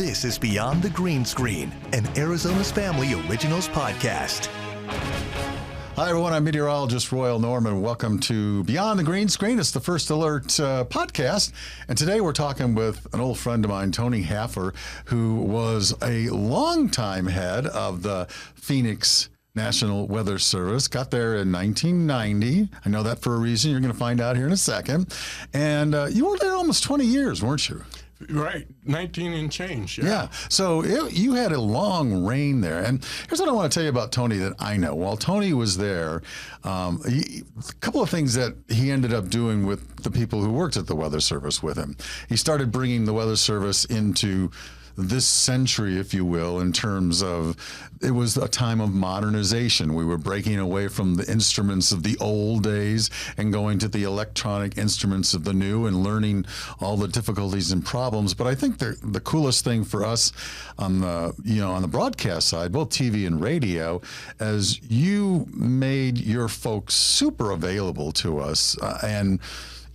This is Beyond the Green Screen, an Arizona's Family Originals podcast. Hi, everyone. I'm meteorologist Royal Norman. Welcome to Beyond the Green Screen. It's the First Alert podcast. And today we're talking with an old friend of mine, Tony Haffer, who was a longtime head of the Phoenix National Weather Service. Got there in 1990. I know that for a reason. You're going to find out here in a second. And you were there almost 20 years, weren't you? Right, 19 and change. Yeah. So you had a long reign there. And here's what I want to tell you about Tony that I know. While Tony was there, a couple of things that he ended up doing with the people who worked at the Weather Service with him. He started bringing the Weather Service into this century, if you will, in terms of it was a time of modernization. We were breaking away from the instruments of the old days and going to the electronic instruments of the new and learning all the difficulties and problems. But I think the coolest thing for us on the broadcast side, both TV and radio, as you made your folks super available to us and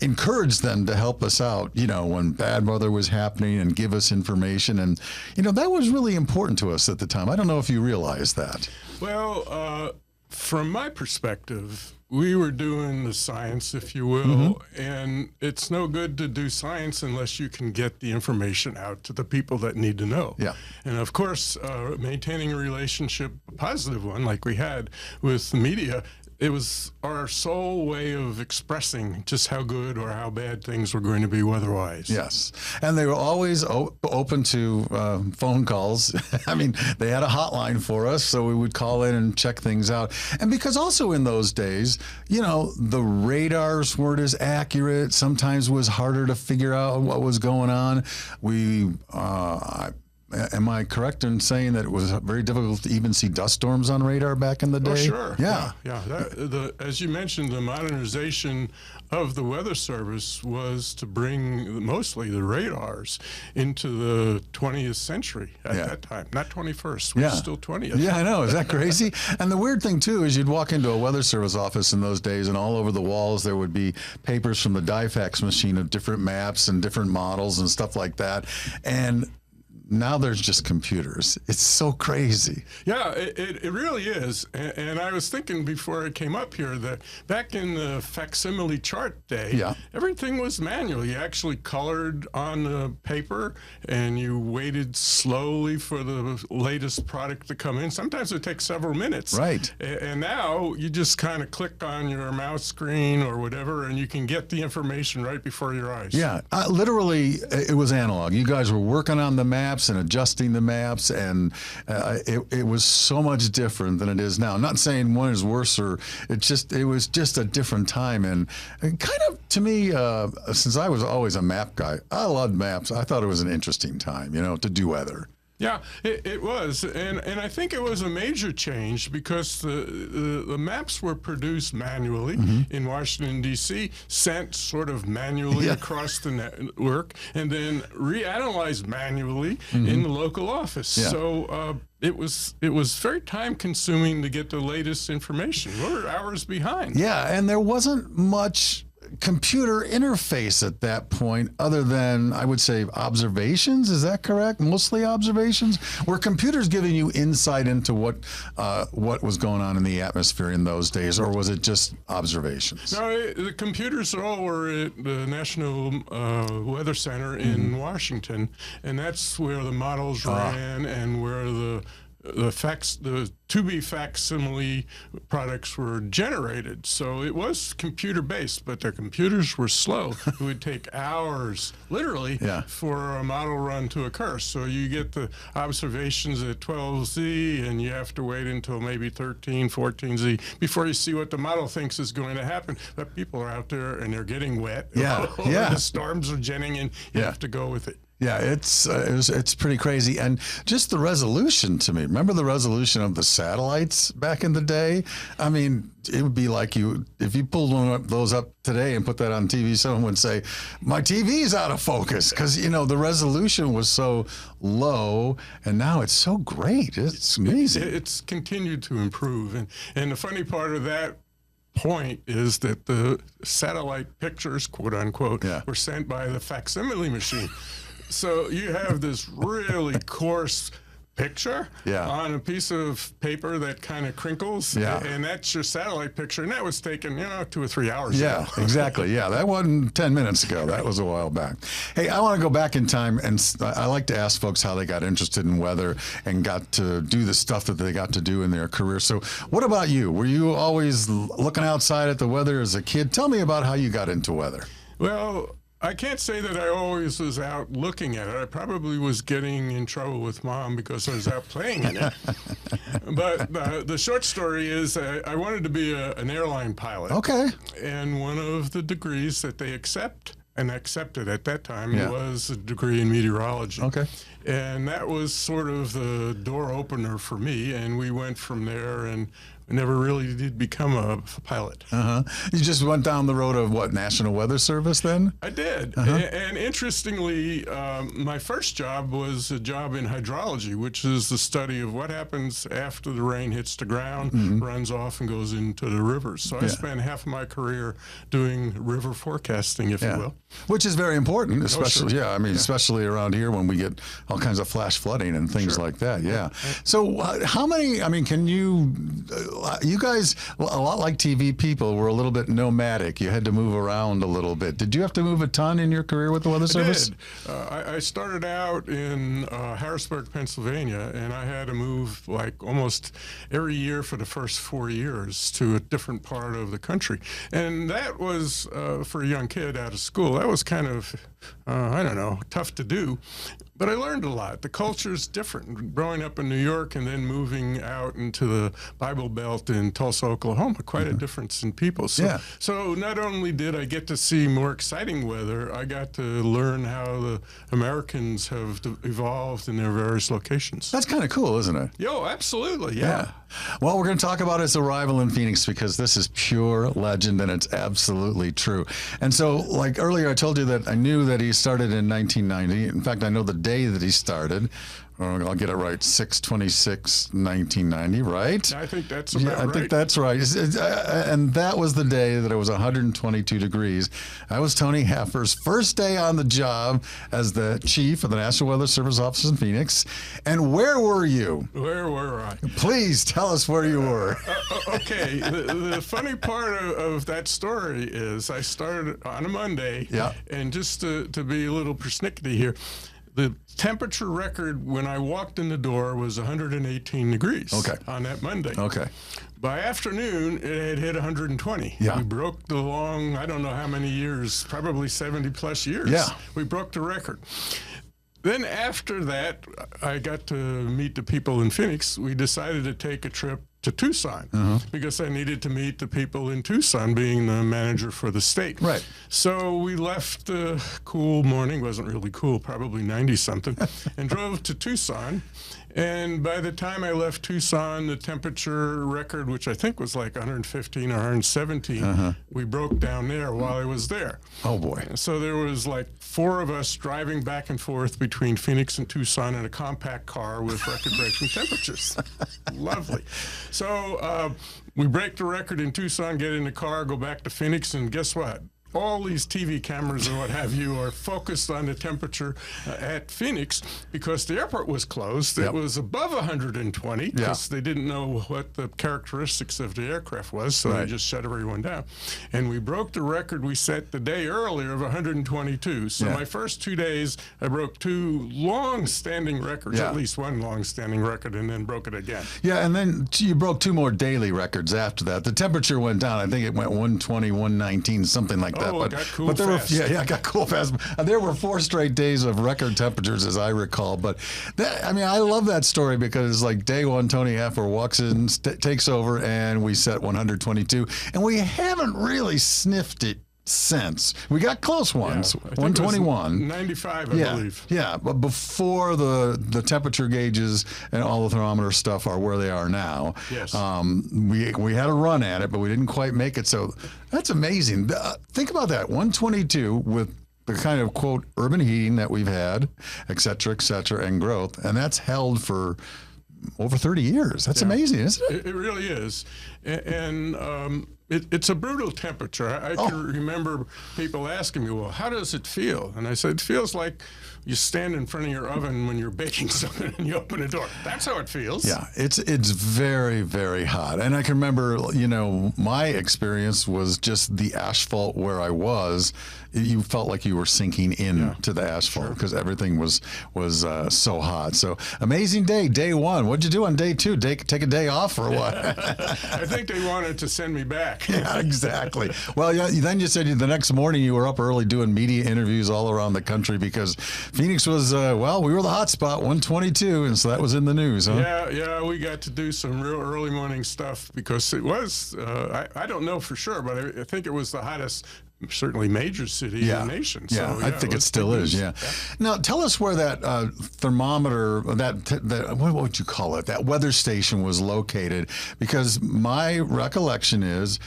encourage them to help us out, when bad weather was happening and give us information. And, that was really important to us at the time. I don't know if you realized that. Well, from my perspective, we were doing the science, if you will, and it's no good to do science unless you can get the information out to the people that need to know. Yeah. And of course, maintaining a relationship, a positive one like we had with the media, it was our sole way of expressing just how good or how bad things were going to be weather-wise. Yes. And they were always open to phone calls. I mean, they had a hotline for us, so we would call in and check things out. And because also in those days, the radars weren't as accurate. Sometimes it was harder to figure out what was going on. Am I correct in saying that it was very difficult to even see dust storms on radar back in the day? Oh, sure. Yeah. As you mentioned, the modernization of the Weather Service was to bring mostly the radars into the 20th century at that time. Not 21st. We're still 20th. Yeah, I know. Is that crazy? And the weird thing, too, is you'd walk into a Weather Service office in those days, and all over the walls there would be papers from the die-fax machine of different maps and different models and stuff like that. And now there's just computers. It's so crazy. Yeah, it really is. And I was thinking before I came up here that back in the facsimile chart day, everything was manual. You actually colored on the paper and you waited slowly for the latest product to come in. Sometimes it takes several minutes. Right. And now you just kind of click on your mouse screen or whatever and you can get the information right before your eyes. Yeah, literally it was analog. You guys were working on the map and adjusting the maps, and it was so much different than it is now. I'm not saying one is worse, or it was just a different time. And kind of, to me, since I was always a map guy, I loved maps. I thought it was an interesting time, to do weather. Yeah, it was, and I think it was a major change because the maps were produced manually in Washington, D.C., sent sort of manually across the network, and then reanalyzed manually in the local office. Yeah. So it was very time-consuming to get the latest information. We're hours behind. Yeah, and there wasn't much computer interface at that point other than, I would say, observations. Is that correct? Mostly observations? Were computers giving you insight into what was going on in the atmosphere in those days, or was it just observations? No, the computers all were at the National Weather Center in Washington, and that's where the models ran and where the to-be facsimile products were generated. So it was computer-based, but their computers were slow. It would take hours, literally, for a model run to occur. So you get the observations at 12Z, and you have to wait until maybe 13, 14Z before you see what the model thinks is going to happen. But people are out there, and they're getting wet. The storms are jetting in. You have to go with it. Yeah, it's pretty crazy. And just the resolution to me. Remember the resolution of the satellites back in the day? I mean, it would be like if you pulled those up today and put that on TV, someone would say, my TV's out of focus, because, the resolution was so low, and now it's so great. It's amazing. It's continued to improve. And the funny part of that point is that the satellite pictures, quote unquote, were sent by the facsimile machine. So you have this really coarse picture on a piece of paper that kind of crinkles, and that's your satellite picture, and that was taken 2 or 3 hours ago. Yeah, exactly. Yeah, that wasn't 10 minutes ago. That was a while back. Hey, I want to go back in time, and I like to ask folks how they got interested in weather and got to do the stuff that they got to do in their career. So what about you? Were you always looking outside at the weather as a kid? Tell me about how you got into weather. Well, I can't say that I always was out looking at it. I probably was getting in trouble with Mom because I was out playing in it. But the short story is I wanted to be an airline pilot. Okay. And one of the degrees that they accepted at that time was a degree in meteorology. Okay. And that was sort of the door opener for me, and we went from there, and never really did become a pilot. You just went down the road of what, National Weather Service then? I did. And interestingly, my first job was a job in hydrology, which is the study of what happens after the rain hits the ground, runs off, and goes into the rivers. So I spent half of my career doing river forecasting, if you will. Which is very important, especially, sure. especially around here when we get all kinds of flash flooding and things like that. Yeah. So how many, can you guys, a lot like TV people, were a little bit nomadic. You had to move around a little bit. Did you have to move a ton in your career with the Weather Service? I did. I started out in Harrisburg, Pennsylvania, and I had to move like almost every year for the first 4 years to a different part of the country. And that was, for a young kid out of school, that was kind of, tough to do. But I learned a lot. The culture's different. Growing up in New York and then moving out into the Bible Belt in Tulsa, Oklahoma, quite a difference in people. So not only did I get to see more exciting weather, I got to learn how the Americans have evolved in their various locations. That's kind of cool, isn't it? Yo, absolutely, yeah. Well, we're going to talk about his arrival in Phoenix because this is pure legend and it's absolutely true. And so, like earlier, I told you that I knew that he started in 1990. In fact, I know the day that he started. I'll get it right, 6/26/1990, right? I think that's about right. I think that's right. And that was the day that it was 122 degrees. That was Tony Haffer's first day on the job as the chief of the National Weather Service office in Phoenix. And where were you? Where were I? Please tell us where you were. Okay, the funny part of that story is I started on a Monday, and just to be a little persnickety here, the temperature record when I walked in the door was 118 degrees on that Monday. Okay. By afternoon, it had hit 120. Yeah. We broke the long, I don't know how many years, probably 70 plus years. Yeah. We broke the record. Then after that, I got to meet the people in Phoenix. We decided to take a trip to Tucson because I needed to meet the people in Tucson, being the manager for the state. Right. So we left a cool morning, wasn't really cool, probably 90-something, and drove to Tucson. And by the time I left Tucson, the temperature record, which I think was like 115 or 117, we broke down there while I was there. Oh, boy. So there was like 4 of us driving back and forth between Phoenix and Tucson in a compact car with record-breaking temperatures. Lovely. So we break the record in Tucson, get in the car, go back to Phoenix, and guess what? All these TV cameras and what have you are focused on the temperature at Phoenix because the airport was closed. It was above 120 because they didn't know what the characteristics of the aircraft was, so they just shut everyone down. And we broke the record we set the day earlier of 122. So my first 2 days, I broke 2 long-standing records, at least one long-standing record, and then broke it again. Yeah, and then you broke 2 more daily records after that. The temperature went down. I think it went 120, 119, something like that. Oh, it got cool but there fast. it got cool fast. There were 4 straight days of record temperatures, as I recall. But I love that story because, like, day 1, Tony Haffer walks in, takes over, and we set 122, and we haven't really sniffed it since. We got close once, 121. 95, I believe. Yeah, but before the temperature gauges and all the thermometer stuff are where they are now. Yes. We had a run at it, but we didn't quite make it. So that's amazing. Think about that, 122 with the kind of, quote, urban heating that we've had, et cetera, and growth. And that's held for over 30 years. That's amazing, isn't it? It really is. And it's a brutal temperature. I can remember people asking me, well, how does it feel? And I said, it feels like you stand in front of your oven when you're baking something and you open a door. That's how it feels. Yeah, it's very, very hot. And I can remember, my experience was just the asphalt where I was. You felt like you were sinking into the asphalt because everything was so hot. So amazing day one. What'd you do on day two? Take a day off or what? I think they wanted to send me back. Yeah, exactly. Well, yeah. Then you said the next morning you were up early doing media interviews all around the country because Phoenix was, we were the hot spot, 122, and so that was in the news, huh? Yeah, we got to do some real early morning stuff because it was, I don't know for sure, but I think it was the hottest, certainly major city in the nation. So, I think it still is, yeah. Now, tell us where that thermometer, that what would you call it, that weather station was located, because my recollection is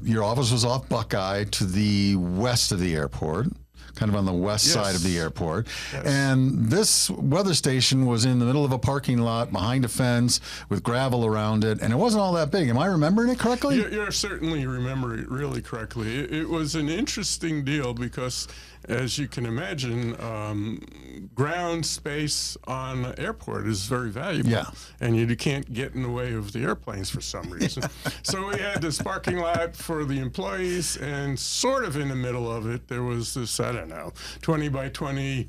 your office was off Buckeye to the west of the airport, kind of on the west side of the airport. Yes. And this weather station was in the middle of a parking lot behind a fence with gravel around it, and it wasn't all that big. Am I remembering it correctly? You're certainly remembering it really correctly. It was an interesting deal because, as you can imagine, ground space on an airport is very valuable. Yeah. And you can't get in the way of the airplanes for some reason. So we had this parking lot for the employees, and sort of in the middle of it, there was this, 20 by 20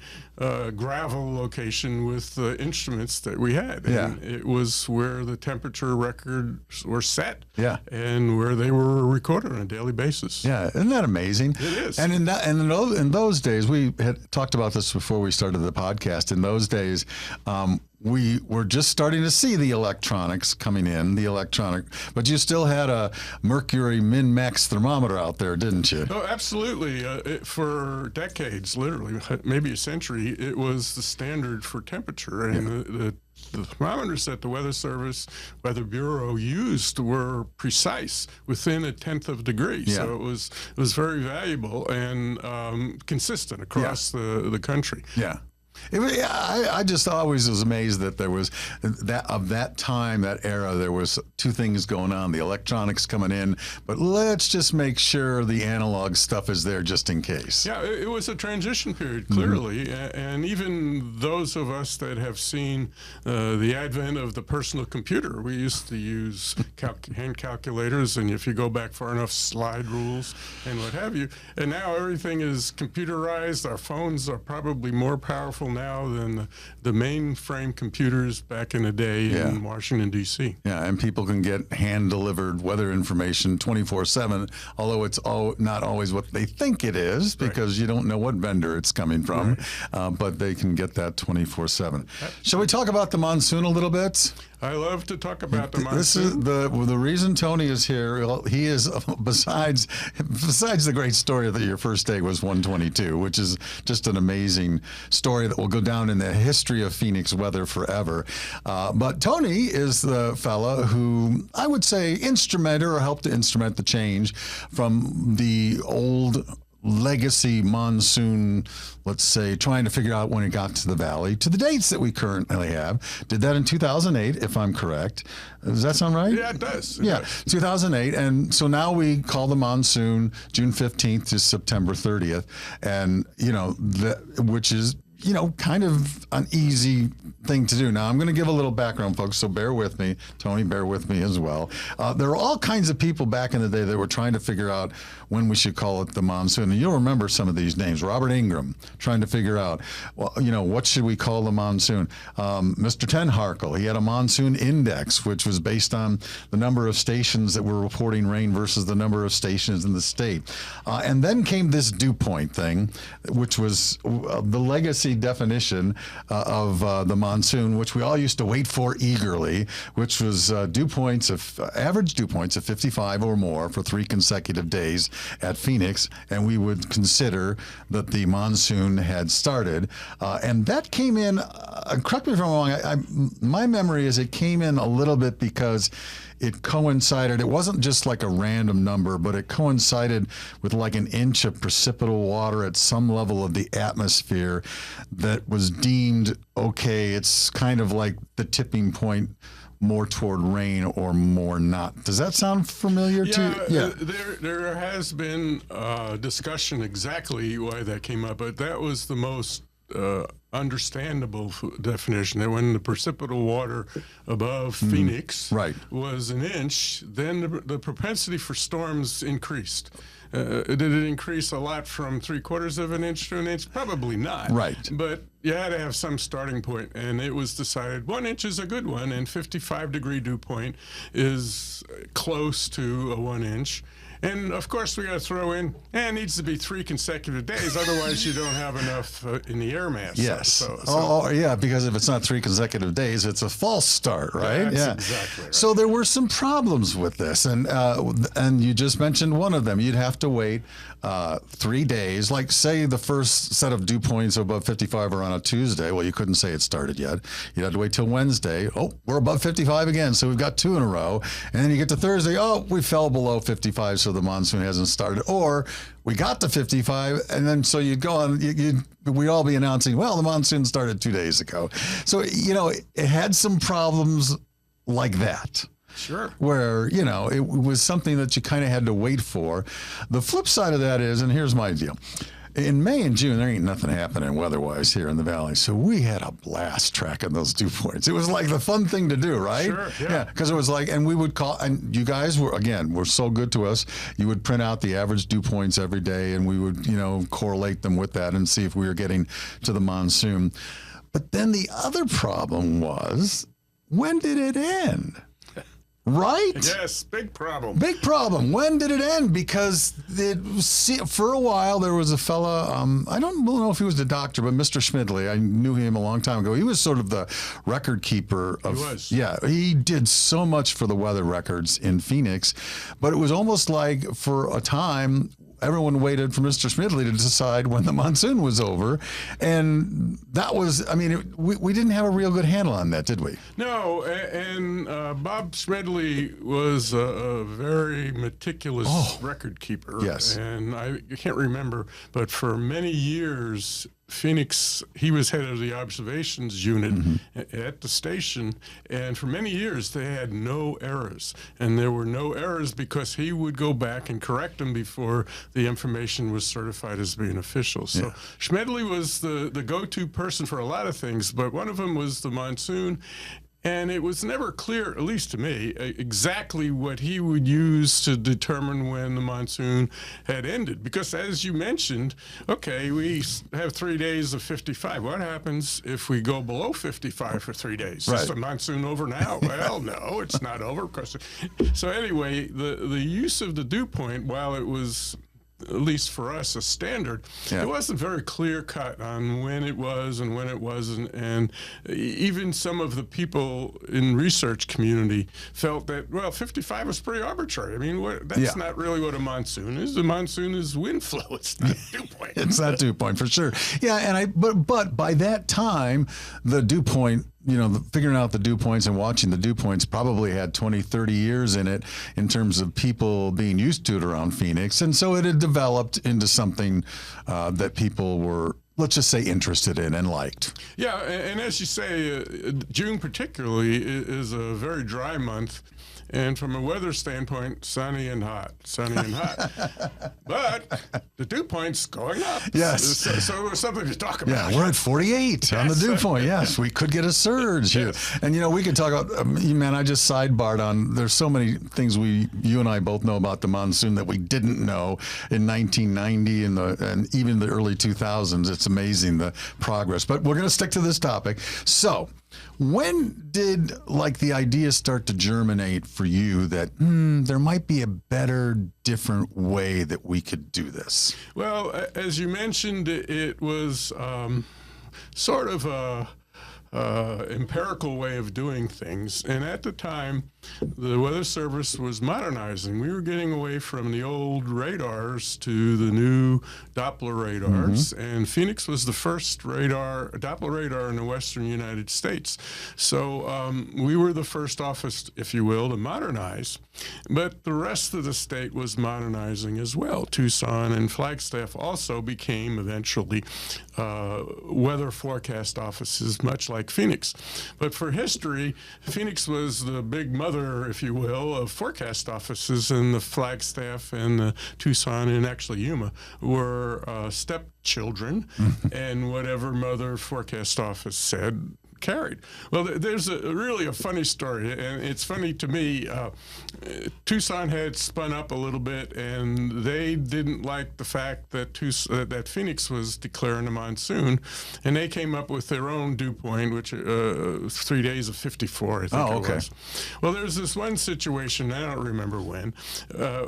gravel location with instruments that we had. And it was where the temperature records were set. Yeah. And where they were recorded on a daily basis. Yeah. Isn't that amazing? It is. And in those days, we had talked about this before we started the podcast. In those days, we were just starting to see the electronics coming in, but you still had a Mercury MinMax thermometer out there, didn't you? Oh, absolutely. For decades, literally, maybe a century, it was the standard for temperature. And the thermometers that the Weather Service, Weather Bureau used were precise, within a tenth of a degree. Yeah. So it was very valuable and consistent across the country. Yeah. I just always was amazed that there was that time, that era, there was two things going on: the electronics coming in, but let's just make sure the analog stuff is there just in case. Yeah, it was a transition period, clearly, and even those of us that have seen the advent of the personal computer, we used to use hand calculators, and if you go back far enough, slide rules and what have you, and now everything is computerized. Our phones are probably more powerful now than the mainframe computers back in the day in Washington, D.C. Yeah, and people can get hand-delivered weather information 24/7, although it's not always what they think it is because you don't know what vendor it's coming from, but they can get that 24/7. Shall we talk about the monsoon a little bit? I love to talk about the monsoon. This is the reason Tony is here. He is, besides the great story that your first day was 122, which is just an amazing story that will go down in the history of Phoenix weather forever. But Tony is the fella who I would say instrumented or helped to instrument the change from the old legacy monsoon, let's say, trying to figure out when it got to the valley, to the dates that we currently have. Did that in 2008, if I'm correct. Does that sound right? Yeah, it does. It does. 2008. And so now we call the monsoon June 15th to September 30th. And, which is, kind of an easy thing to do. Now, I'm going to give a little background, folks, so bear with me. Tony, bear with me as well. There were all kinds of people back in the day that were trying to figure out when we should call it the monsoon. And you'll remember some of these names. Robert Ingram, trying to figure out, what should we call the monsoon? Mr. Ten Harkle, he had a monsoon index, which was based on the number of stations that were reporting rain versus the number of stations in the state. And then came this dew point thing, which was the legacy definition of the monsoon, which we all used to wait for eagerly, which was average dew points of 55 or more for 3 consecutive days at Phoenix, and we would consider that the monsoon had started. And that came in, correct me if I'm wrong, my memory is it came in a little bit because it coincided, it wasn't just like a random number, but it coincided with like an inch of precipitable water at some level of the atmosphere that was deemed, okay, it's kind of like the tipping point more toward rain or more not. Does that sound familiar to you? Yeah. There has been discussion exactly why that came up, but that was the most understandable definition that when the precipitable water above Phoenix was an inch, then the propensity for storms increased. Did it increase a lot from 3/4 of an inch to an inch? Probably not. Right. But you had to have some starting point, and it was decided 1 inch is a good one, and 55-degree dew point is close to a 1 inch. And of course, we got to throw in, it needs to be 3 consecutive days, otherwise you don't have enough in the air mass. Yes. Yeah, because if it's not 3 consecutive days, it's a false start, right? That's exactly right. So there were some problems with this, and you just mentioned one of them. You'd have to wait 3 days. Like, say the first set of dew points above 55 are on a Tuesday. Well, you couldn't say it started yet. You'd have to wait till Wednesday. Oh, we're above 55 again, so we've got 2 in a row. And then you get to Thursday. Oh, we fell below 55, so the monsoon hasn't started. Or we got to 55, and then so you'd go on, we'd all be announcing, well, the monsoon started 2 days ago. So, it had some problems like that. Sure. Where, it was something that you kind of had to wait for. The flip side of that is, and here's my deal. In May and June, there ain't nothing happening weather-wise here in the valley. So we had a blast tracking those dew points. It was like the fun thing to do, right? Sure, yeah. Because it was like, and we would call, and you guys were so good to us. You would print out the average dew points every day, and we would, correlate them with that and see if we were getting to the monsoon. But then the other problem was, when did it end? Right? Yes, big problem. Big problem. When did it end? Because for a while there was a fella, I don't know if he was the doctor, but Mr. Schmidley, I knew him a long time ago. He was sort of the record keeper of. He was. Yeah, he did so much for the weather records in Phoenix, but it was almost like for a time, everyone waited for Mr. Schmidley to decide when the monsoon was over. And that was, we didn't have a real good handle on that, did we? No, and Bob Schmidley was a very meticulous record keeper. Yes. And I can't remember, but for many years, Phoenix, he was head of the observations unit at the station, and for many years they had no errors. And there were no errors because he would go back and correct them before the information was certified as being official. So Schmidley was the go-to person for a lot of things, but one of them was the monsoon. And it was never clear, at least to me, exactly what he would use to determine when the monsoon had ended. Because as you mentioned, okay, we have 3 days of 55. What happens if we go below 55 for 3 days? Right. Is the monsoon over now? Well, no, it's not over. So anyway, the use of the dew point, while it was, at least for us, a standard, it wasn't very clear cut on when it was and when it wasn't. And even some of the people in research community felt that, well, 55 is pretty arbitrary. That's not really what a monsoon is. The monsoon is wind flow. It's not dew point. It's not dew point for sure. Yeah, and but by that time, the dew point, figuring out the dew points and watching the dew points probably had 20, 30 years in it in terms of people being used to it around Phoenix. And so it had developed into something that people were, let's just say, interested in and liked. Yeah, and as you say, June particularly is a very dry month. And from a weather standpoint, sunny and hot. But the dew point's going up. Yes. So there's something to talk about. Yeah, we're at 48 on the dew point. Yes, we could get a surge here. And, we could talk about, man, I just sidebarred on, there's so many things you and I both know about the monsoon that we didn't know in 1990 and even the early 2000s. It's amazing, the progress. But we're going to stick to this topic. So, when did the idea start to germinate for you that there might be a better, different way that we could do this? Well, as you mentioned, it was sort of a empirical way of doing things. And at the time, the Weather Service was modernizing. We were getting away from the old radars to the new Doppler radars, and Phoenix was the first Doppler radar in the western United States. So we were the first office, if you will, to modernize. But the rest of the state was modernizing as well. Tucson and Flagstaff also became eventually weather forecast offices, much like Phoenix. But for history, Phoenix was the big mother mother, if you will, of forecast offices, and the Flagstaff and the Tucson and actually Yuma were stepchildren, and whatever mother forecast office said carried. Well, there's really a funny story, and it's funny to me. Tucson had spun up a little bit, and they didn't like the fact that that Phoenix was declaring a monsoon, and they came up with their own dew point, which 3 days of 54, I think it was. Well, there's this one situation, I don't remember when,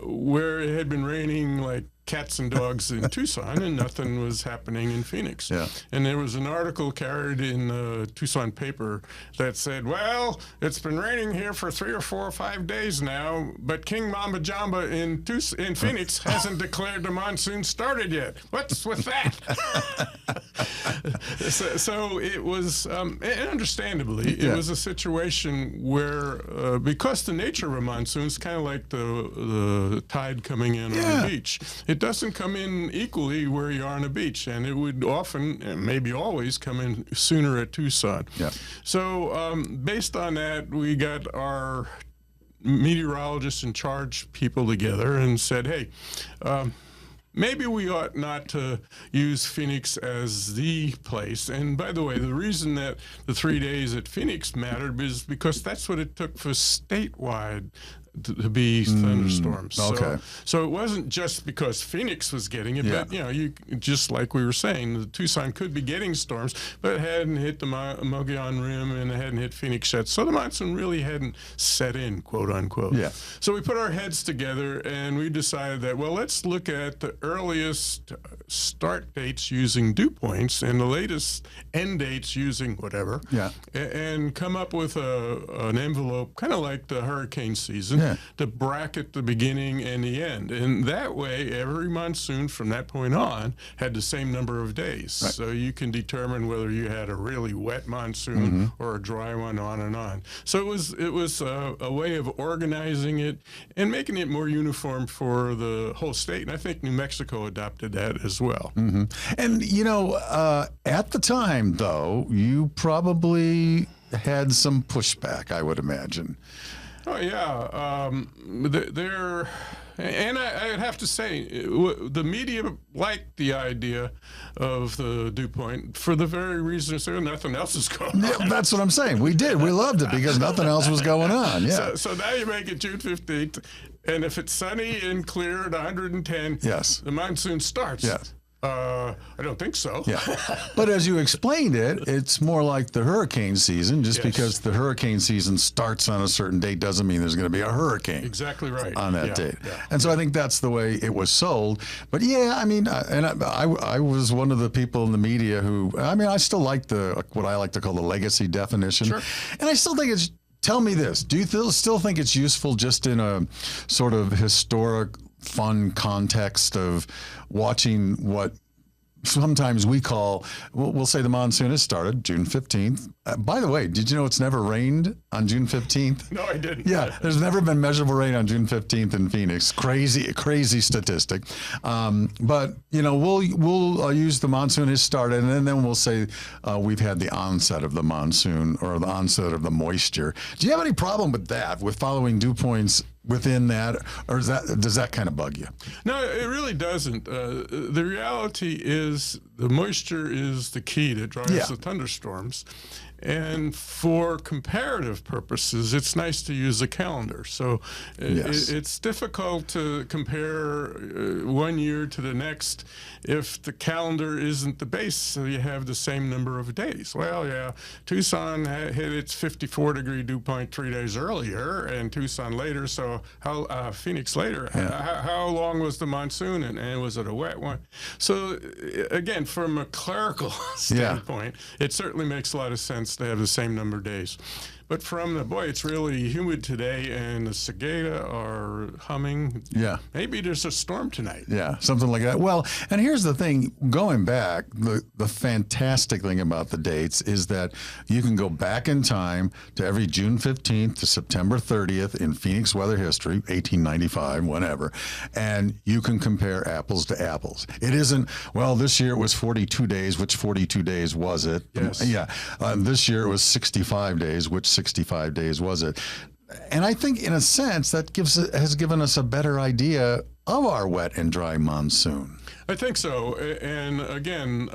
where it had been raining like cats and dogs in Tucson, and nothing was happening in Phoenix. Yeah. And there was an article carried in the Tucson paper that said, well, it's been raining here for 3 or 4 or 5 days now, but King Mamba Jamba in Phoenix hasn't declared the monsoon started yet. What's with that? So it was, and understandably, it was a situation where, because the nature of a monsoon is kind of like the tide coming in on the beach, it doesn't come in equally where you are on a beach, and it would often, and maybe always, come in sooner at Tucson. Yeah. So based on that, we got our meteorologists in charge people together and said, hey, maybe we ought not to use Phoenix as the place. And by the way, the reason that the 3 days at Phoenix mattered is because that's what it took for statewide to be thunderstorms. So it wasn't just because Phoenix was getting it, but you just like we were saying, the Tucson could be getting storms, but it hadn't hit the Mogollon Rim and it hadn't hit Phoenix yet. So the monsoon really hadn't set in, quote unquote. Yeah. So we put our heads together and we decided that, well, let's look at the earliest start dates using dew points and the latest end dates using whatever, and come up with an envelope, kind of like the hurricane season, to bracket the beginning and the end. And that way, every monsoon from that point on had the same number of days. So you can determine whether you had a really wet monsoon or a dry one, on and on. So it was a way of organizing it and making it more uniform for the whole state. And I think New Mexico adopted that as well. And, you know, at the time, though, you probably had some pushback, I would imagine. Oh, yeah. And I'd have to say, the media liked the idea of the dew point for the very reason that nothing else is going on. That's what I'm saying. We did. We loved it because nothing else was going on. Yeah. So now you make it June 15th, and if it's sunny and clear at 110, the monsoon starts. Yes. I don't think so. Yeah. But as you explained it, it's more like the hurricane season. Just because the hurricane season starts on a certain date doesn't mean there's going to be a hurricane. Exactly right. On that date. Yeah. And so I think that's the way it was sold. But yeah, I mean, I was one of the people in the media who, I mean, I still like what I like to call the legacy definition. Sure. And I still think it's, tell me this, do you still think it's useful just in a sort of historic, fun context of watching what sometimes we call, we'll say the monsoon has started June 15th. By the way, did you know it's never rained on June 15th? No, I didn't. Yeah, there's never been measurable rain on June 15th in Phoenix. Crazy statistic. But, you know, we'll use the monsoon has started, and then we'll say we've had the onset of the monsoon or the onset of the moisture. Do you have any problem with that, with following dew points within that, or does that kind of bug you? No, it really doesn't. The reality is the moisture is the key that drives the thunderstorms. And for comparative purposes, it's nice to use a calendar. So it's difficult to compare one year to the next if the calendar isn't the base, so you have the same number of days. Well, yeah, Tucson hit its 54-degree dew point 3 days earlier, and Tucson later. So Phoenix later. How long was the monsoon, and was it a wet one? So again, from a clerical standpoint, it certainly makes a lot of sense to have the same number of days. But from it's really humid today, and the cicada are humming. Yeah. Maybe there's a storm tonight. Yeah, something like that. Well, and here's the thing, going back, the fantastic thing about the dates is that you can go back in time to every June 15th to September 30th in Phoenix weather history, 1895, whatever, and you can compare apples to apples. It isn't, well, this year it was 42 days, which 42 days was it? Yes. Yeah. This year it was 65 days, which 65 days was it? And I think, in a sense, that has given us a better idea of our wet and dry monsoon. I think so. And again,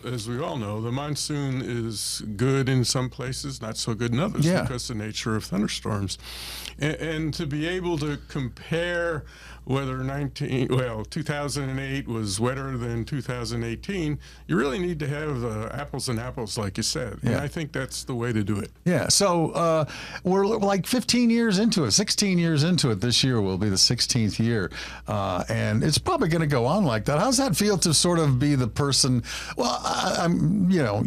as we all know, the monsoon is good in some places, not so good in others, because of the nature of thunderstorms. And to be able to compare whether 2008 was wetter than 2018, you really need to have apples and apples, like you said. And I think that's the way to do it. Yeah. So we're like 15 years into it, 16 years into it. This year will be the 16th year. And it's probably going to go on like that. How's that feel to sort of be the person? Well,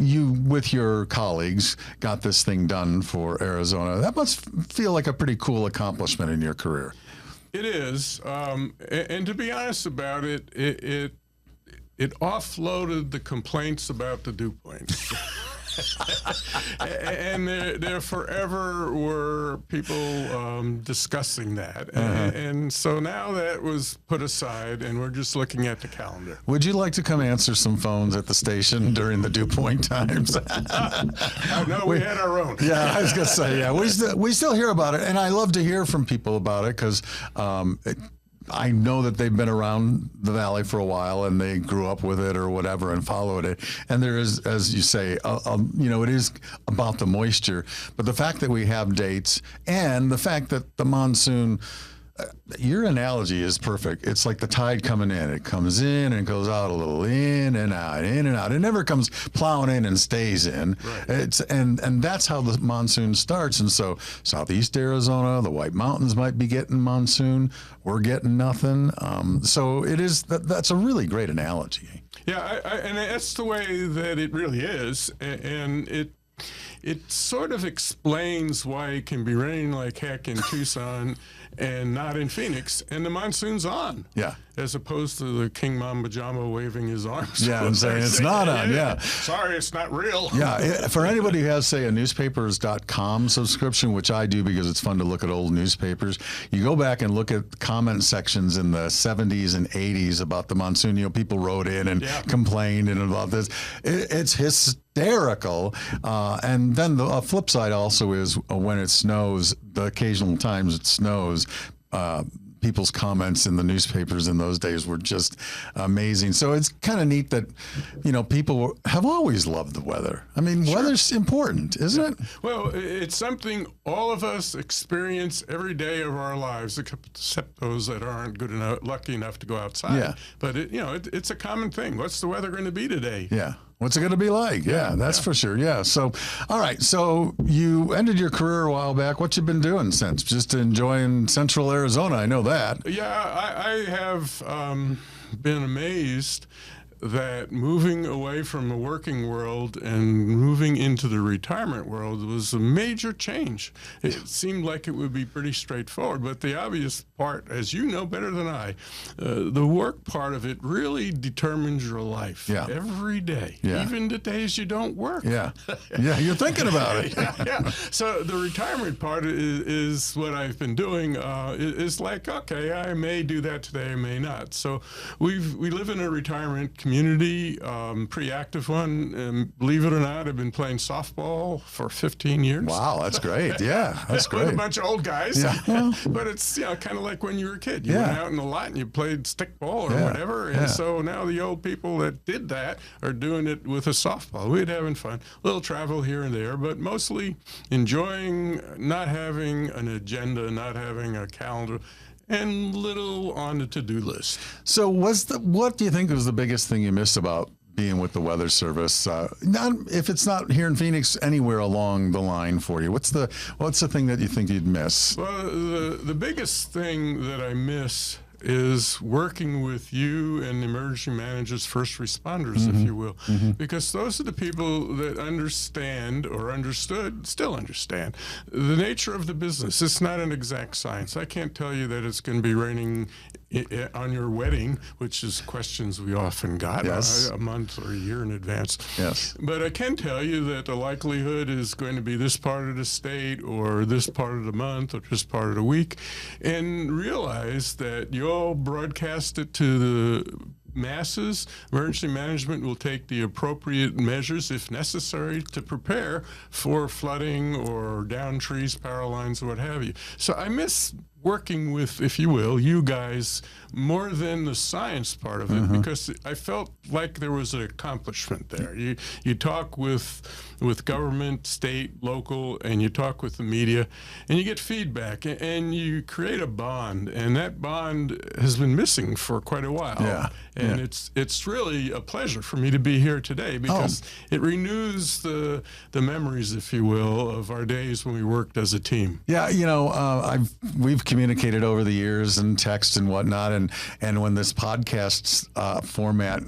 you with your colleagues got this thing done for Arizona. That must feel like a pretty cool accomplishment in your career. It is, and to be honest about it, it offloaded the complaints about the dew points. And there forever were people discussing that. And so now that was put aside, and we're just looking at the calendar. Would you like to come answer some phones at the station during the dew point times? No, we had our own. Yeah, I was going to say, we still hear about it, and I love to hear from people about it because I know that they've been around the valley for a while and they grew up with it or whatever and followed it. And there is, as you say, it is about the moisture. But the fact that we have dates and the fact that the monsoon, your analogy is perfect. It's like the tide coming in. It comes in and goes out a little, in and out, in and out. It never comes plowing in and stays in. Right. And that's how the monsoon starts. And so southeast Arizona, the White Mountains might be getting monsoon. We're getting nothing. So it is. That's a really great analogy. Yeah, and that's the way that it really is. And it sort of explains why it can be raining like heck in Tucson and not in Phoenix, and the monsoon's on. Yeah. As opposed to the King Mamba Jama waving his arms. Yeah, and saying it's not on. Yeah. Sorry, it's not real. Yeah. For anybody who has, say, a newspapers.com subscription, which I do because it's fun to look at old newspapers, you go back and look at comment sections in the 70s and 80s about the monsoon. People wrote in and complained and about this. It's hysterical. And then the flip side also is when it snows, the occasional times it snows, people's comments in the newspapers in those days were just amazing. So it's kind of neat that, people have always loved the weather. I mean, weather's important, isn't it? Well, it's something all of us experience every day of our lives, except those that aren't lucky enough to go outside. Yeah. But it's a common thing. What's the weather going to be today? Yeah. What's it going to be like? Yeah, that's for sure. Yeah. So, all right. So you ended your career a while back. What you been doing since? Just enjoying Central Arizona. I know that. Yeah, I have been amazed that moving away from the working world and moving into the retirement world was a major change. It seemed like it would be pretty straightforward, but the obvious part, as you know better than I, the work part of it really determines your life every day, even the days you don't work. Yeah, you're thinking about it. So the retirement part is what I've been doing. It's like, okay, I may do that today, I may not. So we live in a retirement community, pretty active one, and believe it or not, I've been playing softball for 15 years. Wow, that's great. Yeah, that's great. With a bunch of old guys. Yeah. But it's kind of like when you were a kid. You went out in the lot and you played stickball or whatever. And so now the old people that did that are doing it with a softball. We're having fun. A little travel here and there, but mostly enjoying not having an agenda, not having a calendar, and little on the to-do list. So what do you think was the biggest thing you missed about being with the Weather Service? If it's not here in Phoenix, anywhere along the line for you. What's the thing that you think you'd miss? Well, the biggest thing that I miss is working with you and emergency managers, first responders, if you will, because those are the people that understand or still understand the nature of the business. It's not an exact science. I can't tell you that it's going to be raining on your wedding, which is questions we often got a month or a year in advance. Yes. But I can tell you that the likelihood is going to be this part of the state or this part of the month or this part of the week, and realize that you'll broadcast it to the masses, emergency management will take the appropriate measures, if necessary, to prepare for flooding or down trees, power lines, or what have you. So I miss working with, if you will, you guys more than the science part of it, because I felt like there was an accomplishment there. You talk with government, state, local, and you talk with the media, and you get feedback, and you create a bond, and that bond has been missing for quite a while. Yeah. And it's really a pleasure for me to be here today, because it renews the memories, if you will, of our days when we worked as a team. Yeah, we've communicated over the years and text and whatnot, and when this podcast format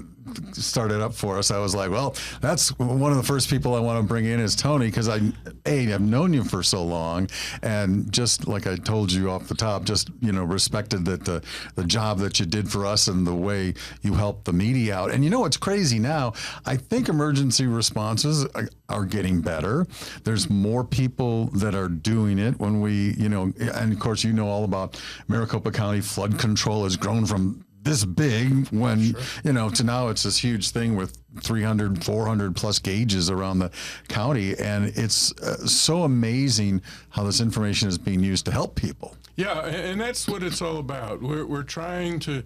started up for us, I was like, well, that's one of the first people I want to bring in is Tony, because I've known you for so long, and just like I told you off the top, just respected that the job that you did for us and the way you helped the media out. And what's crazy now, I think emergency responses are getting better. There's more people that are doing it when we, and of course all about Maricopa County flood control has grown from this big when, to now it's this huge thing with 300, 400 plus gauges around the county. And it's so amazing how this information is being used to help people. Yeah, and that's what it's all about. We're trying to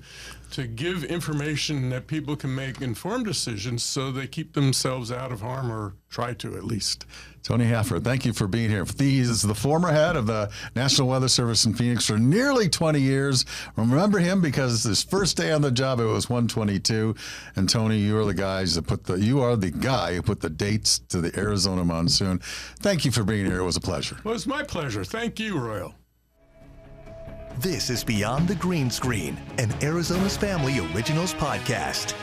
give information that people can make informed decisions so they keep themselves out of harm, or try to at least. Tony Haffer, thank you for being here. He is the former head of the National Weather Service in Phoenix for nearly 20 years. Remember him because his first day on the job, it was 122. And Tony, you are the guy who put the dates to the Arizona Monsoon. Thank you for being here. It was a pleasure. Well, it's my pleasure. Thank you, Royal. This is Beyond the Green Screen, an Arizona's Family Originals podcast.